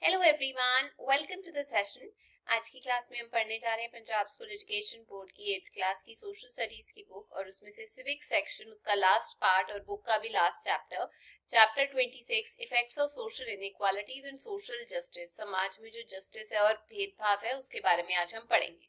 Hello everyone, welcome to the session. आज की class में हम पढ़ने जा रहे हैं पंजाब स्कूल एजुकेशन बोर्ड की 8th क्लास की सोशल स्टडीज की बुक और उसमें से सिविक सेक्शन, उसका लास्ट पार्ट और बुक का भी last chapter, chapter 26 effects of social inequalities and social justice. समाज में जो जस्टिस है और भेदभाव है उसके बारे में आज हम पढ़ेंगे।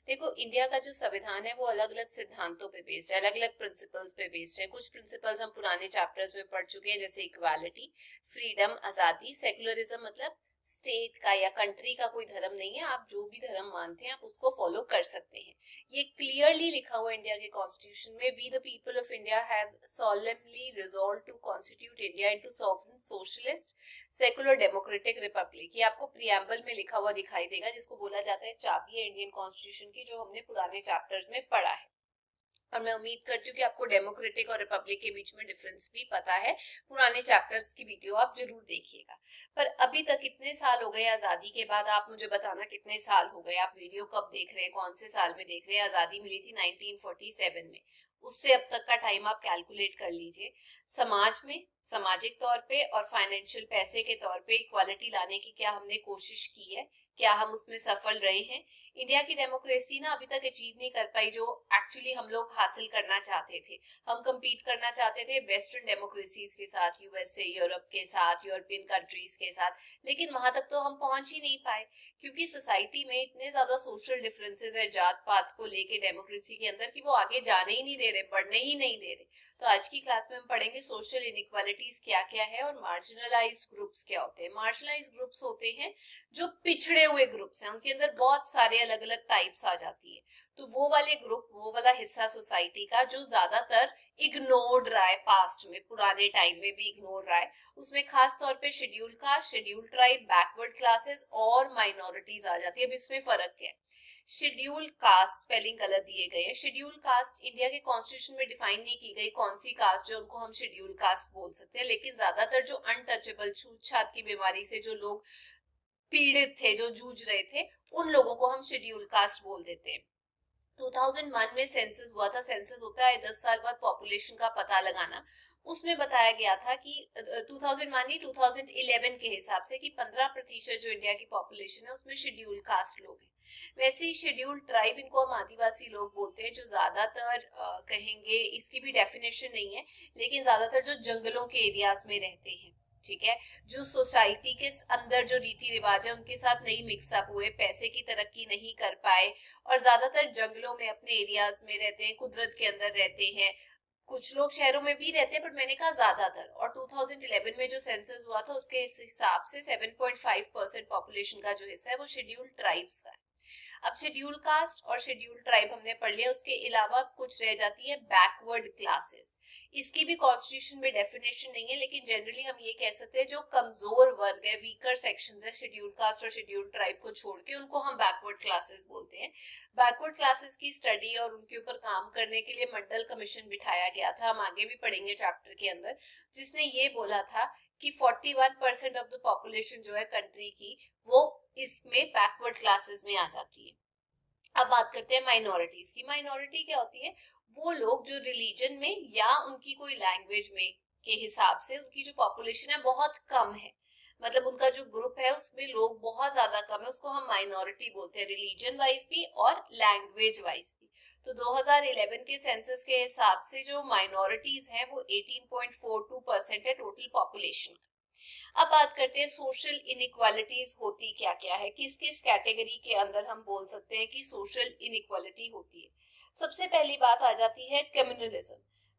देखो, इंडिया का जो संविधान है वो अलग अलग सिद्धांतों पे बेस्ड है, अलग अलग प्रिंसिपल्स पे बेस्ड है। कुछ प्रिंसिपल्स हम पुराने चैप्टर्स में पढ़ चुके हैं, जैसे इक्वालिटी, फ्रीडम, आजादी, सेकुलरिज्म मतलब स्टेट का या कंट्री का कोई धर्म नहीं है, आप जो भी धर्म मानते हैं आप उसको फॉलो कर सकते हैं। ये क्लियरली लिखा हुआ इंडिया के कॉन्स्टिट्यूशन में, we the people of India have solemnly resolved to constitute India into sovereign socialist secular democratic republic. ये आपको प्रियम्बल में लिखा हुआ दिखाई देगा, जिसको बोला जाता है चाबी है इंडियन कॉन्स्टिट्यूशन की, जो हमने पुराने चैप्टर्स में पढ़ा है। और मैं उम्मीद करती हूँ कि आपको डेमोक्रेटिक और रिपब्लिक के बीच में डिफरेंस भी पता है। पुराने चैप्टर्स की वीडियो आप जरूर देखिएगा। पर अभी तक कितने साल हो गए आजादी के बाद, आप मुझे बताना कितने साल हो गए, आप वीडियो कब देख रहे हैं, कौन से साल में देख रहे हैं। आजादी मिली थी 1947 में, उससे अब तक का टाइम आप कैलकुलेट कर लीजिए। समाज में सामाजिक तौर पे और फाइनेंशियल पैसे के तौर पे इक्वालिटी लाने की क्या हमने कोशिश की है, क्या हम उसमें सफल रहे हैं? इंडिया की डेमोक्रेसी ना अभी तक अचीव नहीं कर पाई जो एक्चुअली हम लोग हासिल करना चाहते थे। हम compete करना चाहते थे वेस्टर्न डेमोक्रेसीज के साथ, यूएसए, यूरोप के साथ, यूरोपियन कंट्रीज के साथ, लेकिन वहां तक तो हम पहुंच ही नहीं पाए, क्योंकि सोसाइटी में इतने ज्यादा सोशल डिफरेंसेस है जात पात को लेके डेमोक्रेसी के अंदर, कि वो आगे जाने ही नहीं दे रहे, बढ़ने ही नहीं दे रहे। तो आज की क्लास में हम पढ़ेंगे सोशल इनइक्वालिटीज क्या क्या है और मार्जिनलाइज ग्रुप्स क्या होते हैं। मार्जिनलाइज ग्रुप्स होते हैं जो पिछड़े हुए ग्रुप्स हैं, उनके अंदर बहुत सारे अलग अलग टाइप्स आ जाती है। तो वो वाले ग्रुप, वो वाला हिस्सा सोसाइटी का जो ज्यादातर इग्नोर्ड रहा है, पास्ट में पुराने टाइम में भी इग्नोर रहा है, उसमें खास तौर पे schedule caste, schedule tribe, backward classes और माइनॉरिटीज आ जाती है। अब इसमें फर्क क्या है? शेड्यूल कास्ट स्पेलिंग गलत दिए गए हैं। शेड्यूल कास्ट इंडिया के कॉन्स्टिट्यूशन में डिफाइन नहीं की गई कौन सी कास्ट जो उनको हम शेड्यूल कास्ट बोल सकते हैं, लेकिन ज्यादातर जो अनटचेबल, छूत छात की बीमारी से जो लोग पीड़ित थे, जो जूझ रहे थे, उन लोगों को हम शेड्यूल कास्ट बोल देते हैं। 2001 में सेंसस हुआ था। सेंसस होता है 10 साल बाद पॉपुलेशन का पता लगाना। उसमें बताया गया था कि 2001 नहीं, 2011 के हिसाब से कि 15% जो इंडिया की पॉपुलेशन है उसमें शेड्यूल कास्ट लोग हैं। वैसे ही शेड्यूल ट्राइब, इनको हम आदिवासी लोग बोलते हैं, जो ज्यादातर कहेंगे, इसकी भी डेफिनेशन नहीं है, लेकिन ज्यादातर जो जंगलों के एरियाज में रहते हैं, ठीक है, जो सोसाइटी के अंदर जो रीति रिवाज है उनके साथ नहीं मिक्सअप हुए, पैसे की तरक्की नहीं कर पाए और ज्यादातर जंगलों में अपने एरियाज में रहते हैं, कुदरत के अंदर रहते हैं। कुछ लोग शहरों में भी रहते हैं, पर मैंने कहा ज्यादातर। और 2011 में जो सेंसस हुआ था उसके हिसाब से 7.5% पॉपुलेशन का जो हिस्सा है वो शेड्यूल ट्राइब्स का है। अब शेड्यूल कास्ट और शेड्यूल ट्राइब हमने पढ़ लिया, उसके अलावा कुछ रह जाती है बैकवर्ड क्लासेस। इसकी भी कॉन्स्टिट्यूशन में डेफिनेशन नहीं है, लेकिन जनरली हम ये कह सकते हैं जो कमजोर वर्ग है, वीकर सेक्शंस है, शेड्यूल कास्ट और शेड्यूल ट्राइब को छोड़ के, उनको हम बैकवर्ड क्लासेस बोलते हैं। बैकवर्ड क्लासेस की स्टडी और उनके ऊपर काम करने के लिए मंडल कमीशन बिठाया गया था, हम आगे भी पढ़ेंगे चैप्टर के अंदर, जिसने ये बोला था कि 41% ऑफ द पॉपुलेशन जो है कंट्री की, वो इसमें बैकवर्ड क्लासेस में आ जाती है। अब बात करते हैं माइनॉरिटीज की। माइनॉरिटी क्या होती है? वो लोग जो रिलीजन में या उनकी कोई लैंग्वेज में के हिसाब से उनकी जो पॉपुलेशन है बहुत कम है, मतलब उनका जो ग्रुप है उसमें लोग बहुत ज्यादा कम है, उसको हम माइनॉरिटी बोलते हैं, रिलीजन वाइज भी और लैंग्वेज वाइज भी। तो 2011 के सेंसस के हिसाब से जो माइनॉरिटीज हैं वो 18.42% है टोटल पॉपुलेशन। अब बात करते हैं सोशल इनइक्वालिटीज होती क्या क्या है, किस किस कैटेगरी के अंदर हम बोल सकते हैं कि सोशल इनइक्वालिटी होती है। सबसे पहली बात आ जाती है कम्युनलिज्म।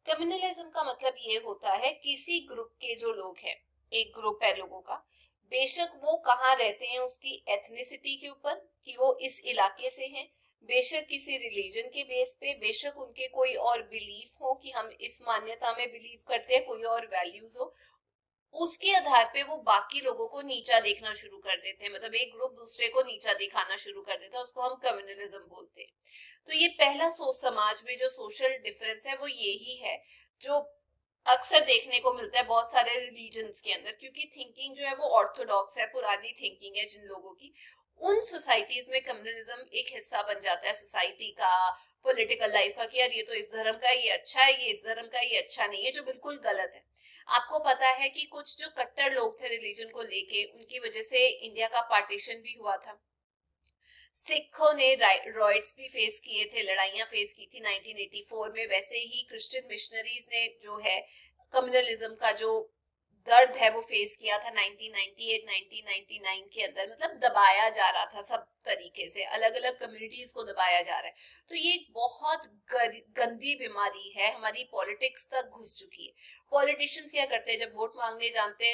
कम्युनलिज्म का मतलब ये होता है किसी ग्रुप के जो लोग हैं, एक ग्रुप है लोगों का, बेशक वो कहाँ रहते हैं उसकी एथनिसिटी के ऊपर कि वो इस इलाके से हैं, बेशक किसी रिलीजन के बेस पे, बेशक उनके कोई और बिलीफ हो कि हम इस मान्यता में बिलीव करते हैं, कोई और वैल्यूज हो, उसके आधार पे वो बाकी लोगों को नीचा देखना शुरू कर देते हैं। मतलब एक ग्रुप दूसरे को नीचा दिखाना शुरू कर देता है, उसको हम कम्युनलिज्म बोलते हैं। तो ये पहला समाज में जो सोशल डिफरेंस है वो यही है, जो अक्सर देखने को मिलता है बहुत सारे रिलीजन्स के अंदर, क्योंकि थिंकिंग जो है वो ऑर्थोडॉक्स है, पुरानी थिंकिंग है जिन लोगों की, उन सोसाइटीज में कम्युनलिज्म एक हिस्सा बन जाता है सोसाइटी का, पॉलिटिकल लाइफ का, कि यार ये तो इस धर्म का ये अच्छा है, ये इस धर्म का ये अच्छा नहीं है, जो बिल्कुल गलत है। आपको पता है कि कुछ जो कट्टर लोग थे रिलीजन को लेके, उनकी वजह से इंडिया का पार्टीशन भी हुआ था। सिखों ने रॉयट्स भी फेस किए थे, लड़ाइयां फेस की थी 1984 में। वैसे ही क्रिश्चियन मिशनरीज ने जो है कम्युनलिज्म का जो दर्द है वो फेस किया था 1998 1999 के अंदर। मतलब दबाया जा रहा था सब तरीके से, अलग अलग कम्युनिटीज को दबाया जा रहा है। तो ये एक बहुत गंदी बीमारी है, हमारी पॉलिटिक्स तक घुस चुकी है। पॉलिटिशियंस क्या करते हैं, जब वोट मांगने जाते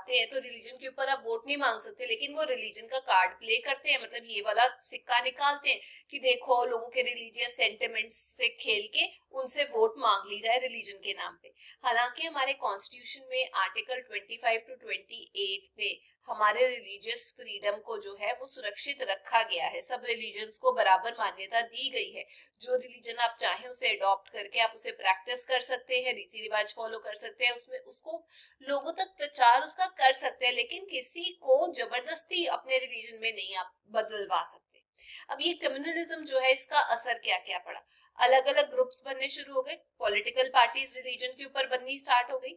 हैं तो रिलीजन के ऊपर आप वोट नहीं मांग सकते, लेकिन वो रिलीजन का कार्ड प्ले करते हैं। मतलब ये वाला सिक्का निकालते हैं कि देखो लोगों के रिलीजियस सेंटिमेंट्स से खेल के उनसे वोट मांग ली जाए रिलीजन के नाम पे। हालांकि हमारे कॉन्स्टिट्यूशन में आर्टिकल 25 to 28 पे हमारे रिलीजियस फ्रीडम को जो है वो सुरक्षित रखा गया है। सब रिलीजन्स को बराबर मान्यता दी गई है। जो रिलीजन आप चाहें उसे अडॉप्ट करके आप उसे प्रैक्टिस कर सकते हैं, रीति रिवाज फॉलो कर सकते हैं, उसमें उसको लोगों तक प्रचार उसका कर सकते हैं, लेकिन किसी को जबरदस्ती अपने रिलीजन में नहीं आप बदलवा सकते। अब ये कम्युनलिज्म जो है, इसका असर क्या क्या पड़ा। अलग अलग ग्रुप्स बनने शुरू हो गए, पॉलिटिकल पार्टीज रिलीजन के ऊपर बननी स्टार्ट हो गई।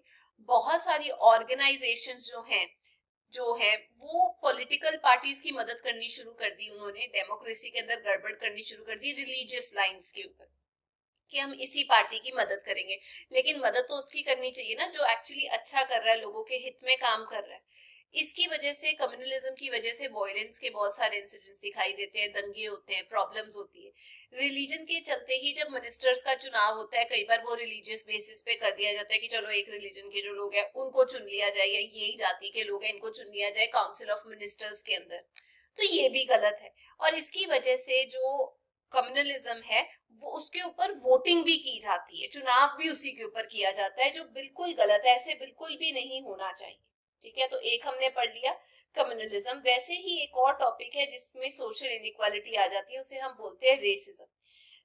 बहुत सारी ऑर्गेनाइजेशंस जो है वो पॉलिटिकल पार्टीज की मदद करनी शुरू कर दी उन्होंने। डेमोक्रेसी के अंदर गड़बड़ करनी शुरू कर दी रिलीजियस लाइंस के ऊपर कि हम इसी पार्टी की मदद करेंगे। लेकिन मदद तो उसकी करनी चाहिए ना जो एक्चुअली अच्छा कर रहा है, लोगों के हित में काम कर रहा है। इसकी वजह से, कम्युनलिज्म की वजह से वायलेंस के बहुत सारे इंसिडेंट्स दिखाई देते हैं, दंगे होते हैं, प्रॉब्लम्स होती है। रिलीजन के चलते ही जब मिनिस्टर्स का चुनाव होता है, कई बार वो रिलीजियस बेसिस पे कर दिया जाता है कि चलो एक रिलीजन के जो लोग हैं उनको चुन लिया जाए, या यही जाति के लोग हैं इनको चुन लिया जाए काउंसिल ऑफ मिनिस्टर्स के अंदर। तो ये भी गलत है। और इसकी वजह से जो कम्युनलिज्म है वो उसके ऊपर वोटिंग भी की जाती है, चुनाव भी उसी के ऊपर किया जाता है, जो बिल्कुल गलत है। ऐसे बिल्कुल भी नहीं होना चाहिए। ठीक है, तो एक हमने पढ़ लिया कम्युनलिज्म। वैसे ही एक और टॉपिक है जिसमें सोशल इनइक्वालिटी आ जाती है, उसे हम बोलते हैं रेसिज्म।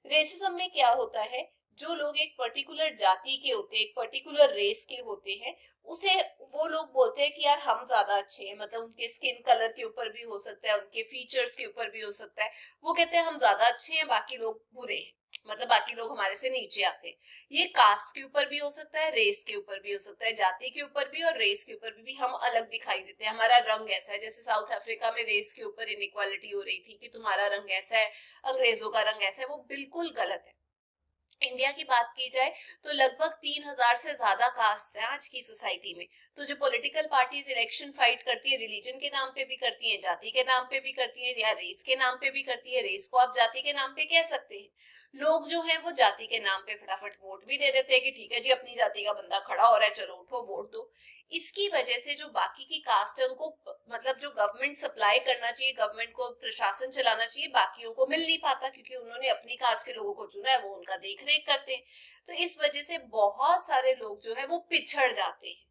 रेसिज्म में क्या होता है, जो लोग एक पर्टिकुलर जाति के होते हैं, एक पर्टिकुलर रेस के होते हैं, उसे वो लोग बोलते हैं कि यार हम ज्यादा अच्छे हैं। मतलब उनके स्किन कलर के ऊपर भी हो सकता है, उनके फीचर्स के ऊपर भी हो सकता है। वो कहते हैं हम ज्यादा अच्छे हैं, बाकी लोग बुरे हैं, मतलब बाकी लोग हमारे से नीचे आते हैं। ये कास्ट के ऊपर भी हो सकता है, रेस के ऊपर भी हो सकता है, जाति के ऊपर भी और रेस के ऊपर भी हम अलग दिखाई देते हैं। हमारा रंग ऐसा है, जैसे साउथ अफ्रीका में रेस के ऊपर इनइक्वालिटी हो रही थी कि तुम्हारा रंग ऐसा है, अंग्रेजों का रंग ऐसा है, वो बिल्कुल गलत है। इंडिया की बात की जाए तो लगभग 3000 से ज्यादा कास्ट है आज की सोसाइटी में। तो जो पॉलिटिकल पार्टीज इलेक्शन फाइट करती है, रिलीजन के नाम पे भी करती है, जाति के नाम पे भी करती है, या रेस के नाम पे भी करती है। रेस को आप जाति के नाम पे कह सकते हैं। लोग जो है वो जाति के नाम पे फटाफट वोट भी दे देते हैं कि ठीक है जी अपनी जाति का बंदा खड़ा हो रहा है, चलो उठो वोट दो। इसकी वजह से जो बाकी की कास्ट है उनको, मतलब जो गवर्नमेंट सप्लाई करना चाहिए, गवर्नमेंट को प्रशासन चलाना चाहिए, बाकियों को मिल नहीं पाता, क्योंकि उन्होंने अपनी कास्ट के लोगों को चुना है, वो उनका देख रेख करते हैं। तो इस वजह से बहुत सारे लोग जो है वो पिछड़ जाते हैं।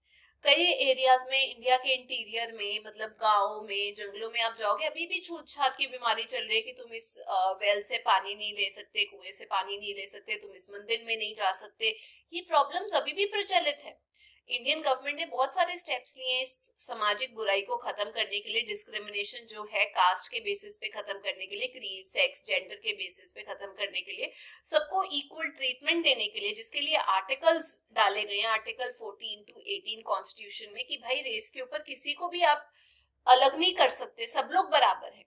कई एरियाज में, इंडिया के इंटीरियर में, मतलब गाँव में, जंगलों में आप जाओगे, अभी भी छूत छात की बीमारी चल रही है कि तुम इस वेल से पानी नहीं ले सकते, कुएं से पानी नहीं ले सकते, तुम इस मंदिर में नहीं जा सकते। ये प्रॉब्लम्स अभी भी प्रचलित है। इंडियन गवर्नमेंट ने बहुत सारे स्टेप्स लिए हैं इस सामाजिक बुराई को खत्म करने के लिए, डिस्क्रिमिनेशन जो है कास्ट के बेसिस पे खत्म करने के लिए, क्रीड, सेक्स, जेंडर के बेसिस पे खत्म करने के लिए, सबको इक्वल ट्रीटमेंट देने के लिए, जिसके लिए आर्टिकल्स डाले गए हैं, आर्टिकल 14 to 18 कॉन्स्टिट्यूशन में, कि भाई रेस के ऊपर किसी को भी आप अलग नहीं कर सकते, सब लोग बराबर है।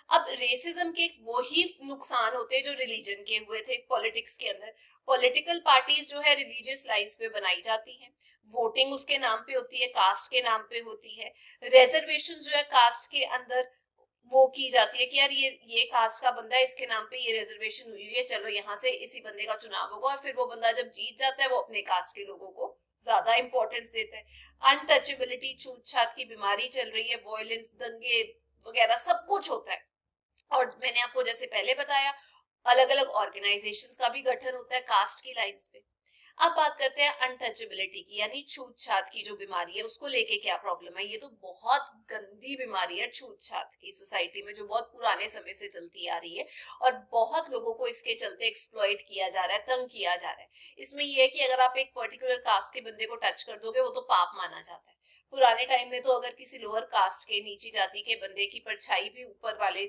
अब रेसिज्म के वही नुकसान होते हैं जो रिलीजन के हुए थे पॉलिटिक्स के अंदर। पॉलिटिकल पार्टीज जो है रिलीजियस लाइंस पे बनाई जाती हैं, वोटिंग उसके नाम पे होती है, कास्ट के नाम पे होती है। रिजर्वेशन जो है कास्ट के अंदर वो की जाती है कि यार ये कास्ट का बंदा है, इसके नाम पे ये रिजर्वेशन हुई है, चलो यहाँ से इसी बंदे का चुनाव होगा। और फिर वो बंदा जब जीत जाता है वो अपने कास्ट के लोगों को ज्यादा इंपॉर्टेंस देता है। अनटचेबिलिटी, छूत छात की बीमारी चल रही है, वायलेंस, दंगे वगैरह सब कुछ होता है। और मैंने आपको जैसे पहले बताया, अलग अलग ऑर्गेनाइजेशंस का भी गठन होता है कास्ट की लाइंस पे। अब बात करते हैं अनटचेबिलिटी की, यानी छूत छात की जो बीमारी है उसको लेके क्या प्रॉब्लम है। ये तो बहुत गंदी बीमारी है छूत छात की, सोसाइटी में जो बहुत पुराने समय से चलती आ रही है, और बहुत लोगों को इसके चलते एक्सप्लॉइट किया जा रहा है, तंग किया जा रहा है। इसमें यह है कि अगर आप एक पर्टिकुलर कास्ट के बंदे को टच कर दोगे वो तो पाप माना जाता है। पुराने टाइम में तो अगर किसी लोअर कास्ट के, नीची जाति के बंदे की परछाई भी ऊपर वाले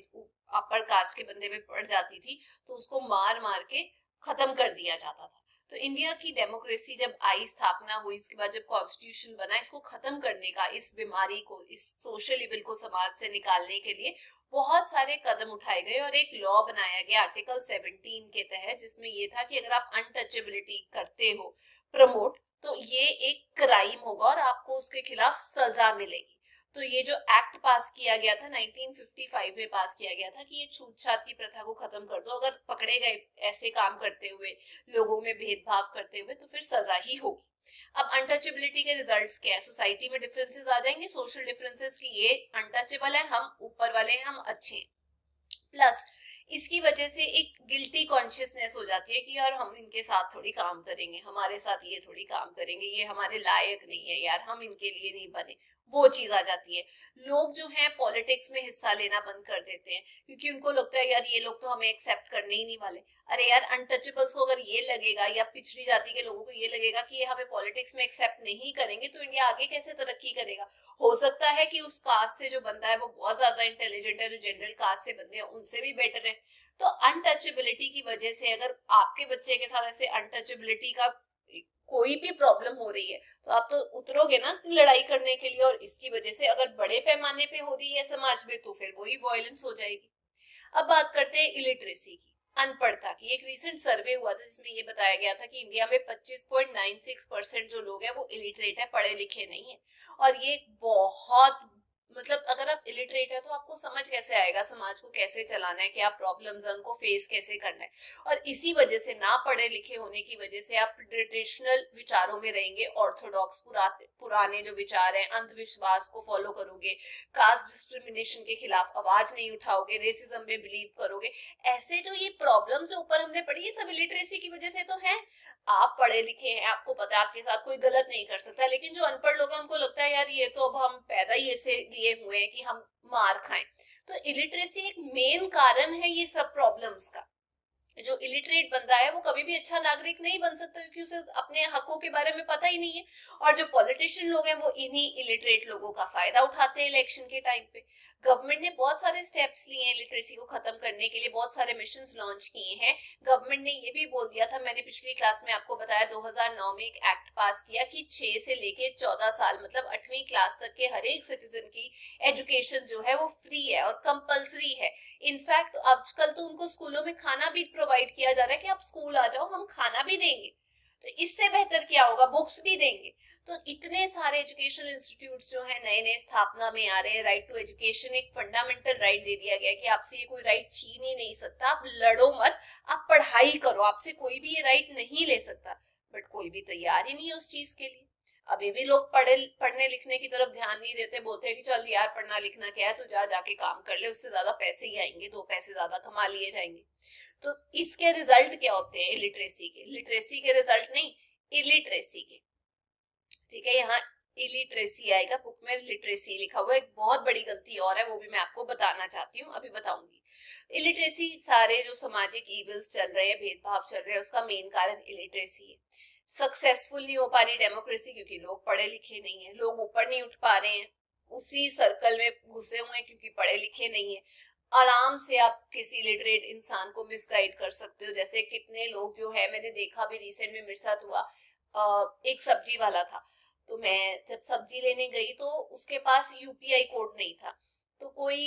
अपर कास्ट के बंदे पे पड़ जाती थी तो उसको मार मार के खत्म कर दिया जाता था। तो इंडिया की डेमोक्रेसी जब आई, स्थापना हुई, उसके बाद जब कॉन्स्टिट्यूशन बना, इसको खत्म करने का, इस बीमारी को, इस सोशल इविल को समाज से निकालने के लिए बहुत सारे कदम उठाए गए और एक लॉ बनाया गया आर्टिकल 17 के तहत, जिसमें ये था कि अगर आप अनटचेबिलिटी करते हो प्रमोट, तो ये एक क्राइम होगा और आपको उसके खिलाफ सजा मिलेगी। तो ये जो एक्ट पास किया गया था 1955 में पास किया गया था कि ये छूतछात की प्रथा को खत्म कर दो, अगर पकड़े गए ऐसे काम करते हुए, लोगों में भेदभाव करते हुए, तो फिर सजा ही होगी। अब अनटचेबिलिटी के रिजल्ट्स क्या है? सोसाइटी में डिफरेंसेस आ जाएंगे, सोशल डिफरेंसेस की ये अनटचेबल है, हम ऊपर वाले हैं, हम अच्छे हैं। प्लस इसकी वजह से एक गिल्टी कॉन्शियसनेस हो जाती है कि यार हम इनके साथ थोड़ी काम करेंगे, हमारे साथ ये थोड़ी काम करेंगे, ये हमारे लायक नहीं है यार, हम इनके लिए नहीं बने, वो चीज आ जाती है। लोग जो है पॉलिटिक्स में हिस्सा लेना बंद कर देते हैं क्योंकि उनको लगता है यार ये लोग तो हमें एक्सेप्ट करने ही नहीं वाले। अरे यार, अनटचेबल्स को अगर ये लगेगा या पिछड़ी जाति के लोगों को ये लगेगा कि ये हमें पॉलिटिक्स में एक्सेप्ट नहीं करेंगे, तो इंडिया आगे कैसे तरक्की करेगा? हो सकता है कि उस कास्ट से जो बंदा है वो बहुत ज्यादा इंटेलिजेंट है, जो जनरल कास्ट से बंदे हैं उनसे भी बेटर है। तो अनटचेबिलिटी की वजह से अगर आपके बच्चे के साथ ऐसे अनटचेबिलिटी का कोई भी प्रॉब्लम हो रही है, तो आप तो उतरोगे ना लड़ाई करने के लिए, और इसकी वजह से अगर बड़े पैमाने पे हो रही है समाज में, तो फिर वही वायलेंस हो जाएगी। अब बात करते हैं इलिटरेसी की, अनपढ़ता की। एक रीसेंट सर्वे हुआ था जिसमें ये बताया गया था कि इंडिया में 25.96% जो लोग हैं वो इलिटरेट है, पढ़े लिखे नहीं है। और ये बहुत, मतलब अगर आप इलिटरेट है तो आपको समझ कैसे आएगा समाज को कैसे चलाना है, क्या प्रॉब्लम्स है, उनको फेस कैसे करना है। और इसी वजह से, ना पढ़े लिखे होने की वजह से, आप ट्रेडिशनल विचारों में रहेंगे, ऑर्थोडॉक्स पुराने जो विचार हैं, अंधविश्वास को फॉलो करोगे, कास्ट डिस्क्रिमिनेशन के खिलाफ आवाज नहीं उठाओगे, रेसिज्म में बिलीव करोगे। ऐसे जो ये प्रॉब्लम्स जो ऊपर हमने पढ़ी, ये सब इलिटरेसी की वजह से तो है। आप पढ़े लिखे हैं, आपको पता है आपके साथ कोई गलत नहीं कर सकता, लेकिन जो अनपढ़ लोग हैं उनको लगता है यार ये तो अब हम पैदा ही ऐसे लिए हुए हैं कि हम मार खाएं। तो इलिटरेसी एक मेन कारण है ये सब प्रॉब्लम्स का। जो इलिटरेट बंदा है वो कभी भी अच्छा नागरिक नहीं बन सकता क्योंकि उसे अपने हकों के बारे में पता ही नहीं है। और जो पॉलिटिशियन लोग हैं वो इन्हीं इलिटरेट लोगों का फायदा उठाते हैं इलेक्शन के टाइम पे। गवर्नमेंट ने बहुत सारे स्टेप्स लिए हैं इलिटरेसी को खत्म करने के लिए, बहुत सारे मिशंस लॉन्च किए हैं। गवर्नमेंट ने ये भी बोल दिया था, मैंने पिछली क्लास में आपको बताया, 2009 में एक एक्ट पास किया कि 6 से लेके 14 साल, मतलब 8वीं क्लास तक के हर एक सिटीजन की एजुकेशन जो है वो फ्री है और कंपल्सरी है। इनफैक्ट आजकल तो उनको स्कूलों में खाना भी प्रोवाइड किया जा रहा है कि आप स्कूल आ जाओ, हम खाना भी देंगे। तो इससे बेहतर क्या होगा, बुक्स भी देंगे। तो इतने सारे एजुकेशन इंस्टीट्यूट्स जो है नए नए स्थापना में आ रहे हैं। राइट टू एजुकेशन एक फंडामेंटल राइट दे दिया गया है कि आपसे ये कोई राइट छीन ही नहीं सकता, आप लड़ो मत, आप पढ़ाई करो, आपसे कोई भी ये राइट नहीं ले सकता। बट कोई भी तैयार ही नहीं है उस चीज के लिए। अभी भी लोग पढ़ने लिखने की तरफ ध्यान नहीं देते, बोलते हैं कि चल यार पढ़ना लिखना क्या है, तो जाके काम कर ले, उससे ज्यादा पैसे ही आएंगे, 2 पैसे ज्यादा कमा लिए जाएंगे। तो इसके रिजल्ट क्या होते हैं इलिटरेसी के? लिटरेसी के रिजल्ट नहीं, इलिटरेसी के। ठीक है, यहाँ इलिटरेसी आएगा, बुक में लिटरेसी लिखा हुआ है। एक बहुत बड़ी गलती और है, वो भी मैं आपको बताना चाहती हूँ, अभी बताऊंगी। इलिटरेसी, सारे जो सामाजिक इविल्स चल रहे हैं, भेदभाव चल रहे हैं, उसका मेन कारण इलिटरेसी है। सक्सेसफुल नहीं हो पा रही डेमोक्रेसी क्योंकि लोग पढ़े लिखे नहीं है, लोग ऊपर नहीं उठ पा रहे हैं, उसी सर्कल में घुसे हुए हैं क्योंकि पढ़े लिखे नहीं है। आराम से आप किसी लिटरेट इंसान को मिसगाइड कर सकते हो। जैसे कितने लोग जो है, मैंने देखा भी रिसेंट में मेरे साथ हुआ, एक सब्जी वाला था, तो मैं जब सब्जी लेने गई तो उसके पास यूपीआई कोड नहीं था। तो कोई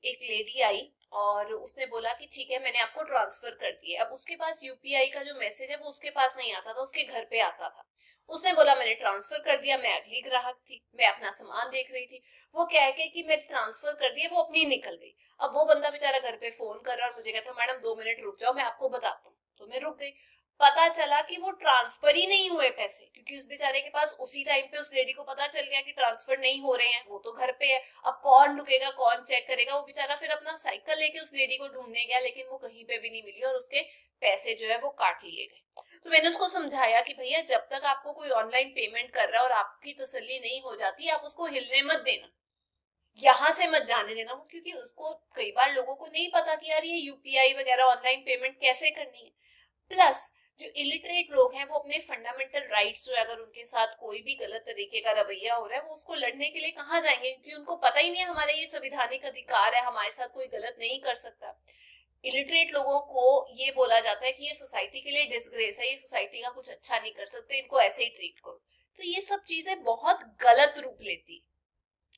एक लेडी आई और उसने बोला कि ठीक है मैंने आपको ट्रांसफर कर दिया। अब उसके पास यूपीआई का जो मैसेज है वो उसके पास नहीं आता था, उसके घर पे आता था। उसने बोला मैंने ट्रांसफर कर दिया, मैं अगली ग्राहक थी, मैं अपना सामान देख रही थी। वो कह के कि मैं ट्रांसफर कर दिया, वो अपनी निकल गई। अब वो बंदा बेचारा घर पे फोन कर रहा है और मुझे कहता मैडम 2 मिनट रुक जाओ मैं आपको बताता हूँ। तो मैं रुक गई। पता चला कि वो ट्रांसफर ही नहीं हुए पैसे, क्योंकि उस बेचारे के पास उसी टाइम पे उस लेडी को पता चल गया कि ट्रांसफर नहीं हो रहे हैं, वो तो घर पे है। अब कौन रुकेगा, कौन चेक करेगा? वो बेचारा फिर अपना साइकिल लेके उस लेडी को ढूंढने गया, लेकिन वो कहीं पे भी नहीं मिली और उसके पैसे जो है वो काट लिए गए। तो मैंने उसको समझाया कि भैया जब तक आपको कोई ऑनलाइन पेमेंट कर रहा है और आपकी तसल्ली नहीं हो जाती, आप उसको हिलने मत देना, यहाँ से मत जाने देना वो, क्योंकि उसको कई बार लोगों को नहीं पता कि यार ये यूपीआई वगैरह ऑनलाइन पेमेंट कैसे करनी है। प्लस जो इलिटरेट लोग हैं वो अपने फंडामेंटल राइट्स जो है, अगर उनके साथ कोई भी गलत तरीके का रवैया हो रहा है, वो उसको लड़ने के लिए कहाँ जाएंगे? क्योंकि उनको पता ही नहीं है हमारा ये संवैधानिक अधिकार है, हमारे साथ कोई गलत नहीं कर सकता। इलिटरेट लोगों को ये बोला जाता है कि ये सोसाइटी के लिए डिसग्रेस है, ये सोसाइटी का कुछ अच्छा नहीं कर सकते, इनको ऐसे ही ट्रीट करो। तो ये सब चीजें बहुत गलत रूप लेती।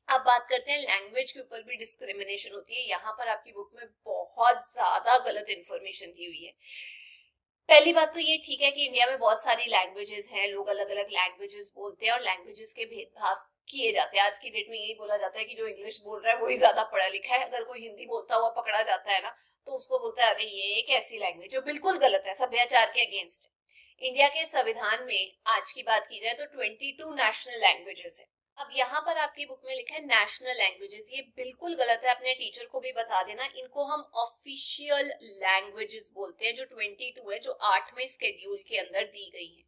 अब बात करते हैं लैंग्वेज के ऊपर भी डिस्क्रिमिनेशन होती है। यहाँ पर आपकी बुक में बहुत ज्यादा गलत इंफॉर्मेशन दी हुई है। पहली बात तो ये ठीक है कि इंडिया में बहुत सारी लैंग्वेजेस हैं, लोग अलग अलग लैंग्वेजेस बोलते हैं और लैंग्वेजेस के भेदभाव किए जाते हैं। आज की डेट में यही बोला जाता है कि जो इंग्लिश बोल रहा है वही ज्यादा पढ़ा लिखा है। अगर कोई हिंदी बोलता हुआ पकड़ा जाता है ना, तो उसको बोलता है अरे ये एक ऐसी लैंग्वेज, जो बिल्कुल गलत है, सभ्याचार के अगेंस्ट है। इंडिया के संविधान में आज की बात की जाए तो 22 नेशनल लैंग्वेजेस है। अब यहाँ पर आपकी बुक में लिखा है नेशनल लैंग्वेजेस, ये बिल्कुल गलत है। अपने टीचर को भी बता देना, इनको हम ऑफिशियल लैंग्वेजेस बोलते हैं। जो 22 है, जो 8वें शेड्यूल के अंदर दी गई है,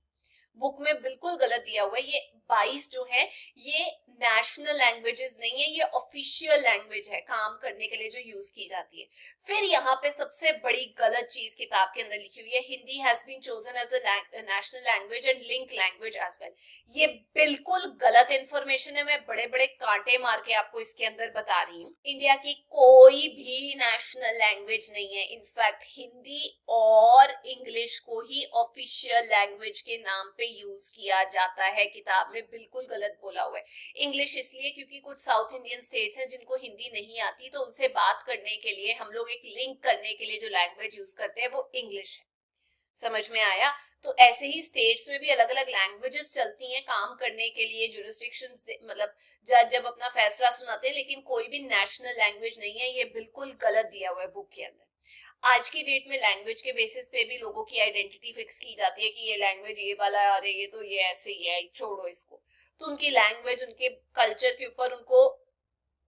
बुक में बिल्कुल गलत दिया हुआ है। ये 22 जो है ये नेशनल लैंग्वेजेस नहीं है, ये ऑफिशियल लैंग्वेज है, काम करने के लिए जो यूज की जाती है। फिर यहाँ पे सबसे बड़ी गलत चीज किताब के अंदर लिखी हुई है, Hindi has been chosen as a national language and link language as well. ये बिल्कुल गलत इंफॉर्मेशन है। मैं बड़े बड़े कांटे मार के आपको इसके अंदर बता रही हूँ। इंडिया की कोई भी नेशनल लैंग्वेज नहीं है। इनफैक्ट हिंदी और इंग्लिश को ही ऑफिशियल लैंग्वेज के नाम पे यूज किया जाता है। किताब में बिल्कुल गलत बोला हुआ है। इंग्लिश इसलिए क्योंकि कुछ साउथ इंडियन स्टेट्स हैं जिनको हिंदी नहीं आती, तो उनसे बात करने के लिए हम लोग एक लिंक करने के लिए जो लैंग्वेज यूज करते हैं वो इंग्लिश है। समझ में आया? तो ऐसे ही स्टेट्स में भी अलग अलग लैंग्वेजेस चलती हैं काम करने के लिए, जुरिस्डिक्शंस, मतलब जज जब अपना फैसला सुनाते हैं, लेकिन कोई भी नेशनल लैंग्वेज नहीं है। ये बिल्कुल गलत दिया हुआ है बुक के अंदर। आज की डेट में लैंग्वेज के बेसिस पे भी लोगों की आइडेंटिटी फिक्स की जाती है कि ये लैंग्वेज ये वाला है, अरे ये तो ये ऐसे ही है, छोड़ो इसको। तो उनकी लैंग्वेज, उनके कल्चर के ऊपर उनको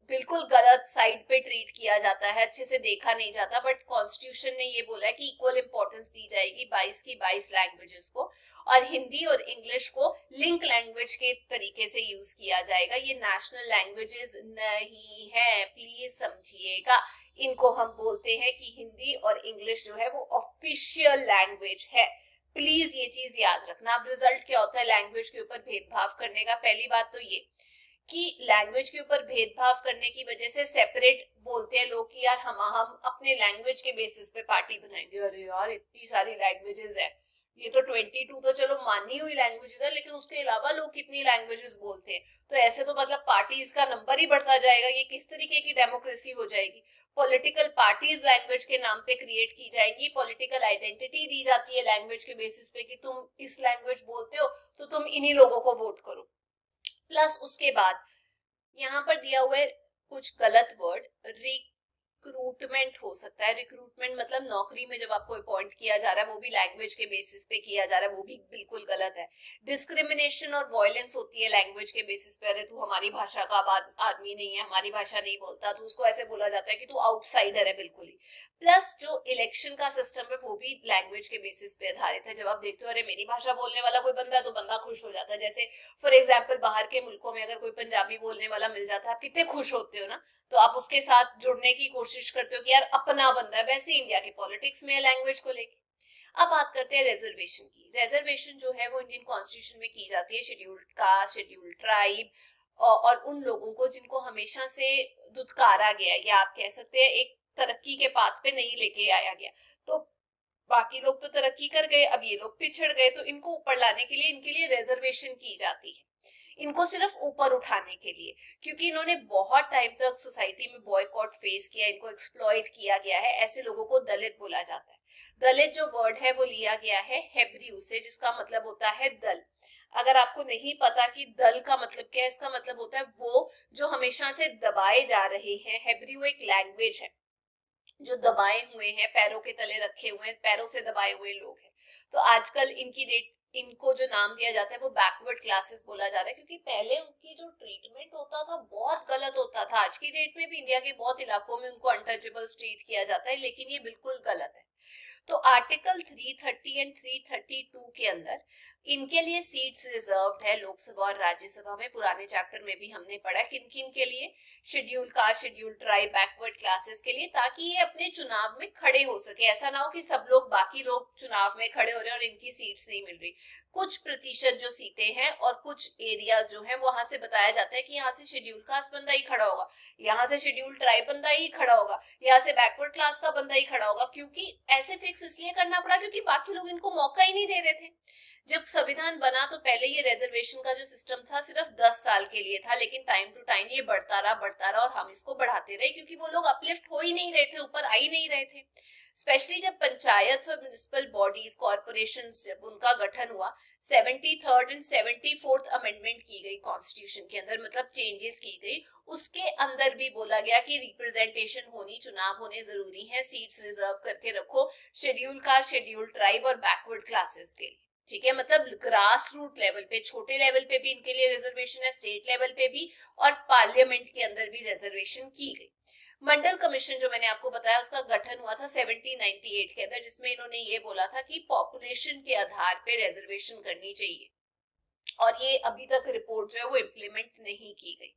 बिल्कुल गलत साइड पे ट्रीट किया जाता है, अच्छे से देखा नहीं जाता। बट कॉन्स्टिट्यूशन ने ये बोला है कि इक्वल इंपॉर्टेंस दी जाएगी 22 की 22 लैंग्वेजेस को, और हिंदी और इंग्लिश को लिंक लैंग्वेज के तरीके से यूज किया जाएगा। ये नेशनल लैंग्वेजेस नहीं है, प्लीज समझिएगा। इनको हम बोलते हैं कि हिंदी और इंग्लिश जो है वो ऑफिशियल लैंग्वेज है। प्लीज ये चीज याद रखना। अब रिजल्ट क्या होता है लैंग्वेज के ऊपर भेदभाव करने का? पहली बात तो ये कि लैंग्वेज के ऊपर भेदभाव करने की वजह से सेपरेट बोलते हैं लोग कि यार हम अपने लैंग्वेज के बेसिस पे पार्टी बनाएंगे। अरे यार इतनी सारी लैंग्वेजेस है, ये तो 22 तो चलो मानी हुई लैंग्वेजेस है, लेकिन उसके अलावा लोग कितनी लैंग्वेजेस बोलते हैं, तो ऐसे तो मतलब पार्टीज का नंबर ही बढ़ता जाएगा। ये किस तरीके की डेमोक्रेसी हो जाएगी? पॉलिटिकल पार्टीज लैंग्वेज के नाम पे क्रिएट की जाएगी, पॉलिटिकल आइडेंटिटी दी जाती है लैंग्वेज के बेसिस पे कि तुम इस लैंग्वेज बोलते हो तो तुम इन्हीं लोगों को वोट करो। प्लस उसके बाद यहाँ पर दिया हुआ है कुछ गलत वर्ड, रिक्रूटमेंट हो सकता है। रिक्रूटमेंट मतलब नौकरी में जब आपको अपॉइंट किया जा रहा है वो भी लैंग्वेज के बेसिस पे किया जा रहा है, वो भी बिल्कुल गलत है। डिस्क्रिमिनेशन और वायलेंस होती है लैंग्वेज के बेसिस पे। अरे तू हमारी भाषा का आदमी नहीं है, हमारी भाषा नहीं बोलता, तो उसको ऐसे बोला जाता है कि तू आउटसाइडर है बिल्कुल ही। प्लस जो इलेक्शन का सिस्टम है वो भी लैंग्वेज के बेसिस पे आधारित है। जब आप देखते हो अरे मेरी भाषा बोलने वाला कोई बंदा है तो बंदा खुश हो जाता है। जैसे फॉर एग्जाम्पल बाहर के मुल्कों में अगर कोई पंजाबी बोलने वाला मिल जाता है, आप कितने खुश होते हो ना, तो आप उसके साथ जुड़ने की कोशिश करते हो कि यार अपना बंदा है। वैसे इंडिया के पॉलिटिक्स में लैंग्वेज को लेके। अब बात करते हैं रिजर्वेशन की। रिजर्वेशन जो है वो इंडियन कॉन्स्टिट्यूशन में की जाती है शेड्यूल्ड कास्ट, शेड्यूल्ड ट्राइब और उन लोगों को जिनको हमेशा से दुत्कारा गया, या आप कह सकते हैं एक तरक्की के पाथ पे नहीं लेके आया गया। तो बाकी लोग तो तरक्की कर गए, अब ये लोग पिछड़ गए, तो इनको ऊपर लाने के लिए इनके लिए रिजर्वेशन की जाती है, इनको सिर्फ ऊपर उठाने के लिए। क्योंकि इन्होंने बहुत टाइम तक सोसाइटी में बॉयकॉट फेस किया, इनको एक्सप्लॉइट किया गया है। ऐसे लोगों को दलित बोला जाता है। दलित जो वर्ड है वो लिया गया है हेब्रियू से, जिसका मतलब होता है दल। अगर आपको नहीं पता कि दल का मतलब क्या है, इसका मतलब होता है वो जो हमेशा से दबाए जा रहे हैं। हेब्रियू एक लैंग्वेज है जो दबाए हुए हैं, पैरों के तले रखे हुए हैं, पैरों से दबाए हुए लोग हैं। तो आजकल इनको जो नाम दिया जाता है वो बैकवर्ड क्लासेस बोला जा रहा है, क्योंकि पहले उनकी जो ट्रीटमेंट होता था बहुत गलत होता था। आज की डेट में भी इंडिया के बहुत इलाकों में उनको अनटचेबल ट्रीट किया जाता है, लेकिन ये बिल्कुल गलत है। तो आर्टिकल 330 एंड 332 के अंदर इनके लिए सीट्स रिजर्व्ड है लोकसभा और राज्यसभा में। पुराने चैप्टर में भी हमने पढ़ा किन किन के लिए, schedule caste, schedule tribe, backward classes के लिए, ताकि ये अपने चुनाव में खड़े हो सके। ऐसा ना हो कि सब लोग, बाकी लोग चुनाव में खड़े हो रहे हैं और इनकी सीट्स नहीं मिल रही। कुछ प्रतिशत जो सीटें हैं और कुछ एरिया जो है वहां से बताया जाता है कि यहाँ से शेड्यूल कास्ट बंदा ही खड़ा होगा, यहाँ से शेड्यूल ट्राइब बंदा ही खड़ा होगा, यहाँ से बैकवर्ड क्लास का बंदा ही खड़ा होगा। क्योंकि ऐसे फिक्स इसलिए करना पड़ा क्योंकि बाकी लोग इनको मौका ही नहीं दे रहे थे। जब संविधान बना तो पहले ये रिजर्वेशन का जो सिस्टम था सिर्फ 10 साल के लिए था, लेकिन टाइम टू टाइम ये बढ़ता रहा और हम इसको बढ़ाते रहे क्योंकि वो लोग अपलिफ्ट हो ही नहीं रहे थे, ऊपर आ ही नहीं रहे थे। स्पेशली जब पंचायत और म्युनिसिपल बॉडीज, कॉर्पोरेशंस, जब उनका गठन हुआ, 73rd एंड 74th अमेंडमेंट की गई कॉन्स्टिट्यूशन के अंदर, मतलब चेंजेस की गई, उसके अंदर भी बोला गया कि रिप्रेजेंटेशन होनी, चुनाव होने जरूरी है, सीट्स रिजर्व करके रखो शेड्यूल कास्ट, शेड्यूल ट्राइब और बैकवर्ड क्लासेस के लिए। ठीक है, मतलब ग्रास रूट लेवल पे, छोटे लेवल पे भी इनके लिए रिजर्वेशन है, स्टेट लेवल पे भी, और पार्लियामेंट के अंदर भी रिजर्वेशन की गई। मंडल कमीशन जो मैंने आपको बताया उसका गठन हुआ था 1798 के अंदर, जिसमें इन्होंने ये बोला था कि पॉपुलेशन के आधार पे रिजर्वेशन करनी चाहिए, और ये अभी तक रिपोर्ट जो है वो इम्प्लीमेंट नहीं की गई।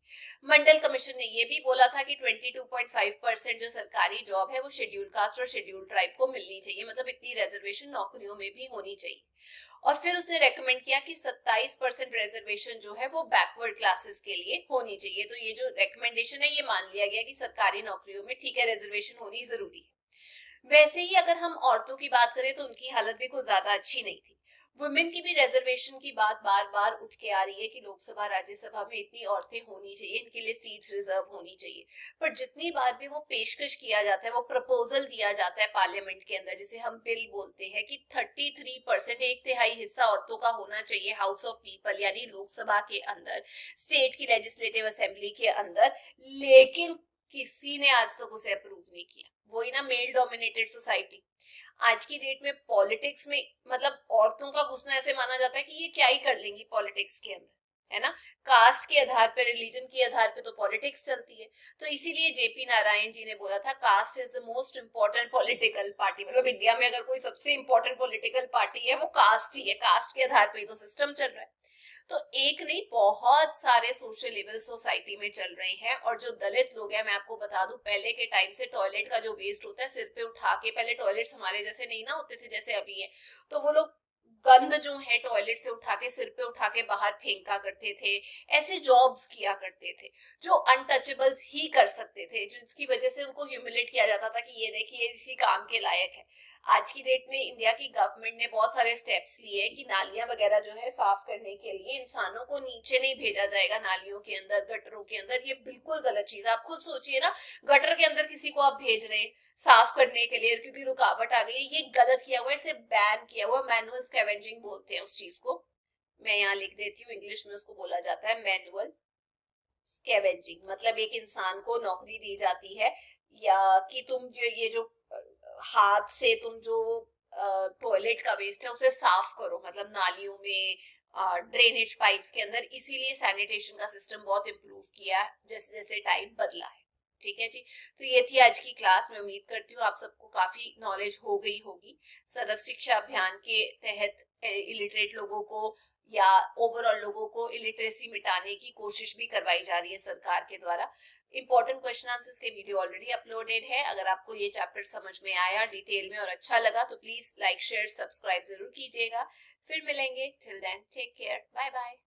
मंडल कमीशन ने ये भी बोला था कि 22.5% जो सरकारी जॉब है वो शेड्यूल कास्ट और शेड्यूल ट्राइब को मिलनी चाहिए, मतलब इतनी रिजर्वेशन नौकरियों में भी होनी चाहिए। और फिर उसने रेकमेंड किया कि 27% रिजर्वेशन जो है वो बैकवर्ड क्लासेस के लिए होनी चाहिए। तो ये जो रेकमेंडेशन है ये मान लिया गया कि सरकारी नौकरियों में ठीक है, रिजर्वेशन होनी जरूरी है। वैसे ही अगर हम औरतों की बात करें तो उनकी हालत भी कुछ ज्यादा अच्छी नहीं थी। वुमेन की भी रिजर्वेशन की बात बार बार उठ के आ रही है कि लोकसभा, राज्यसभा में इतनी औरतें होनी चाहिए, इनके लिए सीट्स रिजर्व होनी चाहिए। पर जितनी बार भी वो पेशकश किया जाता है, वो प्रपोजल दिया जाता है पार्लियामेंट के अंदर, जिसे हम बिल बोलते हैं, कि 33%, 1/3 हिस्सा औरतों का होना चाहिए हाउस ऑफ पीपल यानी लोकसभा के अंदर, स्टेट की लेजिस्लेटिव असेंबली के अंदर, लेकिन किसी ने आज तक उसे अप्रूव नहीं किया। वही ना, मेल डोमिनेटेड सोसाइटी। आज की डेट में पॉलिटिक्स में मतलब औरतों का घुसना ऐसे माना जाता है कि ये क्या ही कर लेंगी पॉलिटिक्स के अंदर, है ना। कास्ट के आधार पर, रिलीजन के आधार पर तो पॉलिटिक्स चलती है। तो इसीलिए जेपी नारायण जी ने बोला था caste is the most important political party, मतलब इंडिया में अगर कोई सबसे इंपॉर्टेंट पॉलिटिकल पार्टी है वो कास्ट ही है, कास्ट के आधार पर ही तो सिस्टम चल रहा है। तो एक नहीं, बहुत सारे सोशल लेवल सोसाइटी में चल रहे हैं। और जो दलित लोग हैं, मैं आपको बता दूं, पहले के टाइम से टॉयलेट का जो वेस्ट होता है सिर पे उठा के, पहले टॉयलेट्स हमारे जैसे नहीं ना होते थे जैसे अभी है, तो वो लोग गंद जो है टॉयलेट से उठा के सिर पे उठा के बाहर फेंका करते थे। ऐसे जॉब्स किया करते थे जो अनटचेबल्स ही कर सकते थे, जिसकी वजह से उनको ह्यूमिलेट किया जाता था कि ये देखिए इसी काम के लायक है। आज की डेट में इंडिया की गवर्नमेंट ने बहुत सारे स्टेप्स लिए कि नालियां वगैरह जो है साफ करने के लिए इंसानों को नीचे नहीं भेजा जाएगा, नालियों के अंदर, गटरों के अंदर। ये बिल्कुल गलत चीज है। आप खुद सोचिए ना, गटर के अंदर किसी को आप भेज रहे हैं साफ करने के लिए क्योंकि रुकावट आ गई है, ये गलत किया हुआ है, इसे बैन किया हुआ। मैनुअल स्कैवेंजिंग बोलते हैं उस चीज को, मैं यहाँ लिख देती हूँ, इंग्लिश में उसको बोला जाता है मैनुअल स्कैवेंजिंग। मतलब एक इंसान को नौकरी दी जाती है या कि तुम जो ये जो हाथ से तुम जो टॉयलेट का वेस्ट है उसे साफ करो, मतलब नालियों में, ड्रेनेज पाइप्स के अंदर। इसीलिए सैनिटेशन का सिस्टम बहुत इम्प्रूव किया है जैसे जैसे टाइम बदला है। ठीक है जी, तो ये थी आज की क्लास। मैं उम्मीद करती हूँ आप सबको काफी नॉलेज हो गई होगी। सर्व शिक्षा अभियान के तहत इलिटरेट लोगों को या ओवरऑल लोगों को इलिटरेसी मिटाने की कोशिश भी करवाई जा रही है सरकार के द्वारा। इंपॉर्टेंट क्वेश्चन आंसर्स के वीडियो ऑलरेडी अपलोडेड है। अगर आपको ये चैप्टर समझ में आया डिटेल में और अच्छा लगा तो प्लीज लाइक, शेयर, सब्सक्राइब जरूर कीजिएगा। फिर मिलेंगे। Till then take care, bye bye.